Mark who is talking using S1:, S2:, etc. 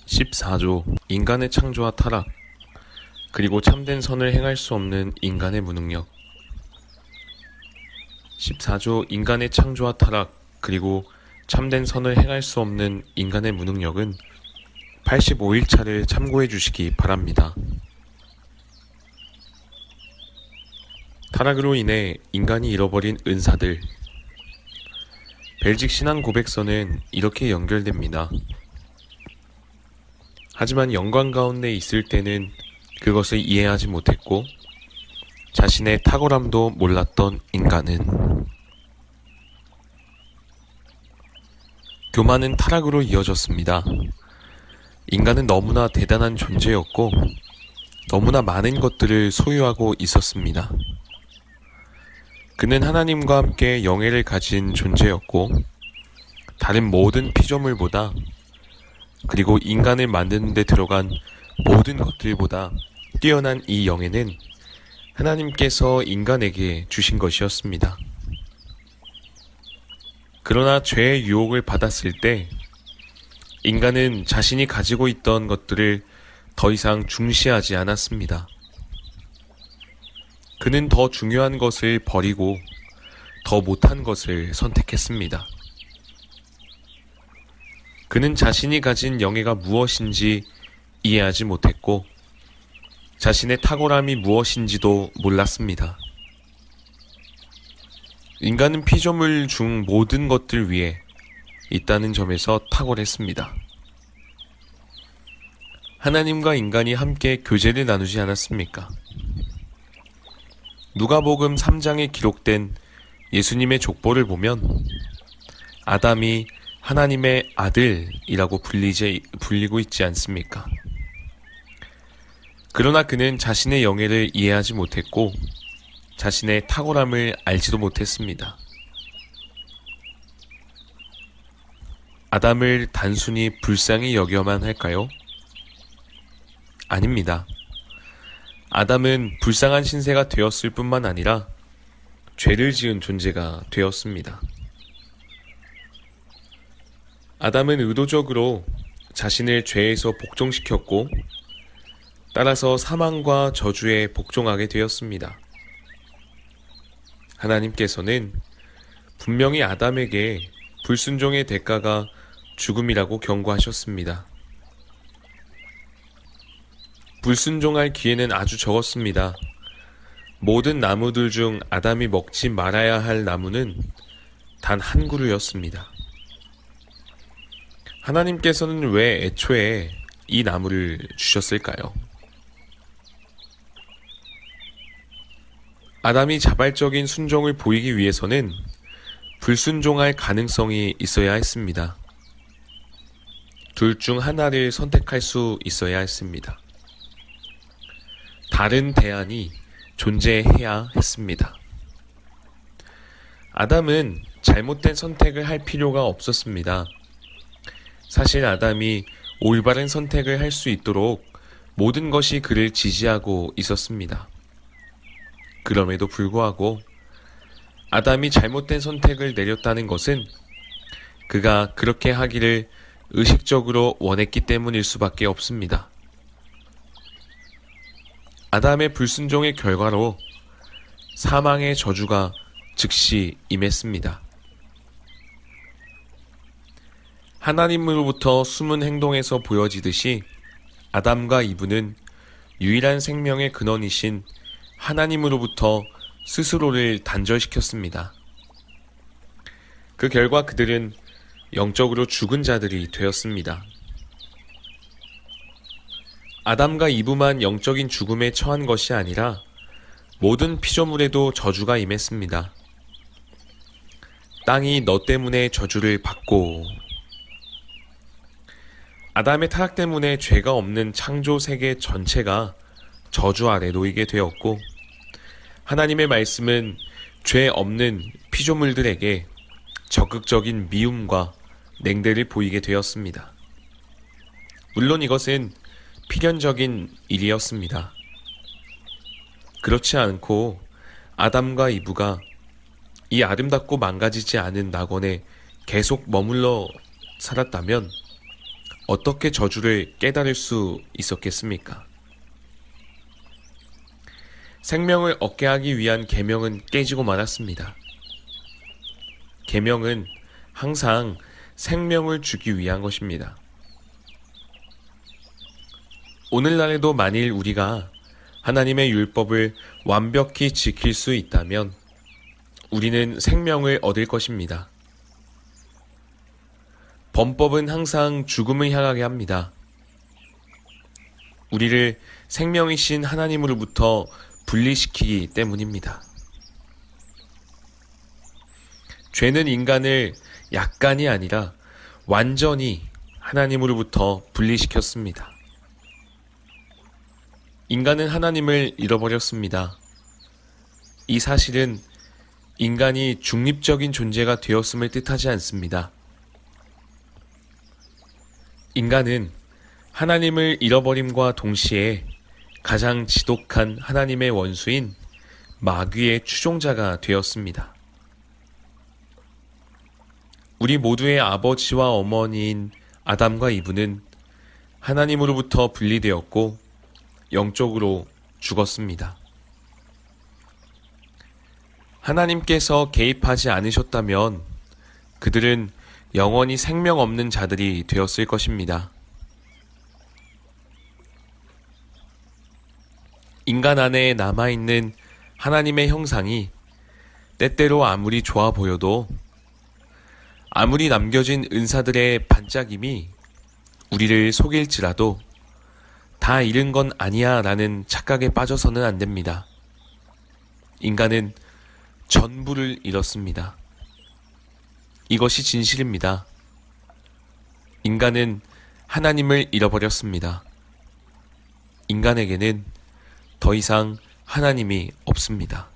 S1: 14조 인간의 창조와 타락, 그리고 참된 선을 행할 수 없는 인간의 무능력. 14조 인간의 창조와 타락, 그리고 참된 선을 행할 수 없는 인간의 무능력은 85일차를 참고해 주시기 바랍니다. 타락으로 인해 인간이 잃어버린 은사들. 벨직 신앙 고백서는 이렇게 연결됩니다. 하지만 영광 가운데 있을 때는 그것을 이해하지 못했고 자신의 탁월함도 몰랐던 인간은 교만은 타락으로 이어졌습니다. 인간은 너무나 대단한 존재였고 너무나 많은 것들을 소유하고 있었습니다. 그는 하나님과 함께 영예를 가진 존재였고 다른 모든 피조물보다, 그리고 인간을 만드는 데 들어간 모든 것들보다 뛰어난 이 영예는 하나님께서 인간에게 주신 것이었습니다. 그러나 죄의 유혹을 받았을 때 인간은 자신이 가지고 있던 것들을 더 이상 중시하지 않았습니다. 그는 더 중요한 것을 버리고 더 못한 것을 선택했습니다. 그는 자신이 가진 영예가 무엇인지 이해하지 못했고 자신의 탁월함이 무엇인지도 몰랐습니다. 인간은 피조물 중 모든 것들 위에 있다는 점에서 탁월했습니다. 하나님과 인간이 함께 교제를 나누지 않았습니까? 누가복음 3장에 기록된 예수님의 족보를 보면 아담이 하나님의 아들이라고 불리고 있지 않습니까? 그러나 그는 자신의 영예를 이해하지 못했고 자신의 탁월함을 알지도 못했습니다. 아담을 단순히 불쌍히 여겨만 할까요? 아닙니다. 아담은 불쌍한 신세가 되었을 뿐만 아니라 죄를 지은 존재가 되었습니다. 아담은 의도적으로 자신을 죄에서 복종시켰고 따라서 사망과 저주에 복종하게 되었습니다. 하나님께서는 분명히 아담에게 불순종의 대가가 죽음이라고 경고하셨습니다. 불순종할 기회는 아주 적었습니다. 모든 나무들 중 아담이 먹지 말아야 할 나무는 단 한 그루였습니다. 하나님께서는 왜 애초에 이 나무를 주셨을까요? 아담이 자발적인 순종을 보이기 위해서는 불순종할 가능성이 있어야 했습니다. 둘 중 하나를 선택할 수 있어야 했습니다. 다른 대안이 존재해야 했습니다. 아담은 잘못된 선택을 할 필요가 없었습니다. 사실 아담이 올바른 선택을 할 수 있도록 모든 것이 그를 지지하고 있었습니다. 그럼에도 불구하고 아담이 잘못된 선택을 내렸다는 것은 그가 그렇게 하기를 의식적으로 원했기 때문일 수밖에 없습니다. 아담의 불순종의 결과로 사망의 저주가 즉시 임했습니다. 하나님으로부터 숨은 행동에서 보여지듯이 아담과 이브는 유일한 생명의 근원이신 하나님으로부터 스스로를 단절시켰습니다. 그 결과 그들은 영적으로 죽은 자들이 되었습니다. 아담과 이브만 영적인 죽음에 처한 것이 아니라 모든 피조물에도 저주가 임했습니다. 땅이 너 때문에 저주를 받고, 아담의 타락 때문에 죄가 없는 창조 세계 전체가 저주 아래 놓이게 되었고, 하나님의 말씀은 죄 없는 피조물들에게 적극적인 미움과 냉대를 보이게 되었습니다. 물론 이것은 필연적인 일이었습니다. 그렇지 않고 아담과 이브가 이 아름답고 망가지지 않은 낙원에 계속 머물러 살았다면 어떻게 저주를 깨달을 수 있었겠습니까? 생명을 얻게 하기 위한 계명은 깨지고 말았습니다. 계명은 항상 생명을 주기 위한 것입니다. 오늘날에도 만일 우리가 하나님의 율법을 완벽히 지킬 수 있다면 우리는 생명을 얻을 것입니다. 범법은 항상 죽음을 향하게 합니다. 우리를 생명이신 하나님으로부터 분리시키기 때문입니다. 죄는 인간을 약간이 아니라 완전히 하나님으로부터 분리시켰습니다. 인간은 하나님을 잃어버렸습니다. 이 사실은 인간이 중립적인 존재가 되었음을 뜻하지 않습니다. 인간은 하나님을 잃어버림과 동시에 가장 지독한 하나님의 원수인 마귀의 추종자가 되었습니다. 우리 모두의 아버지와 어머니인 아담과 이브는 하나님으로부터 분리되었고 영적으로 죽었습니다. 하나님께서 개입하지 않으셨다면 그들은 영원히 생명 없는 자들이 되었을 것입니다. 인간 안에 남아있는 하나님의 형상이 때때로 아무리 좋아 보여도 아무리 남겨진 은사들의 반짝임이 우리를 속일지라도 다 잃은 건 아니야 라는 착각에 빠져서는 안 됩니다. 인간은 전부를 잃었습니다. 이것이 진실입니다. 인간은 하나님을 잃어버렸습니다. 인간에게는 더 이상 하나님이 없습니다.